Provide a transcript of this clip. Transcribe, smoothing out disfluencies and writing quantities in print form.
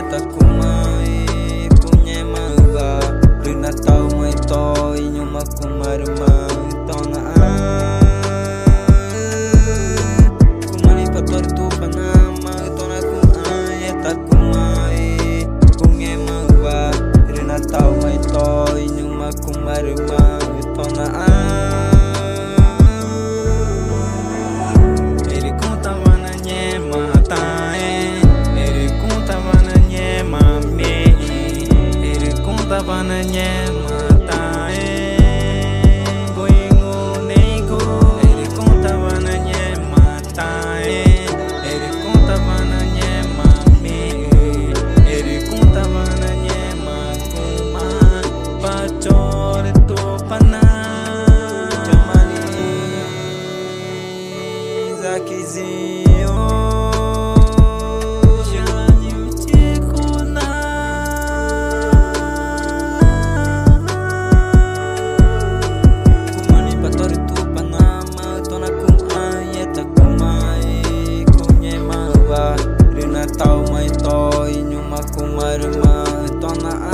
eta kumai kunye mava rina tau mai to inyuma kumarma tona kumani pator tu panama tona kumai eta kumai kunye mava rina tau mai to inyuma kumarma tona Tavana nyema tae goingo nego ele contavana nyema tae ele contavana nyema me ele contavana nyema kuma pachore to pana chamali zakizinho tau mai to inyuma kumarma tona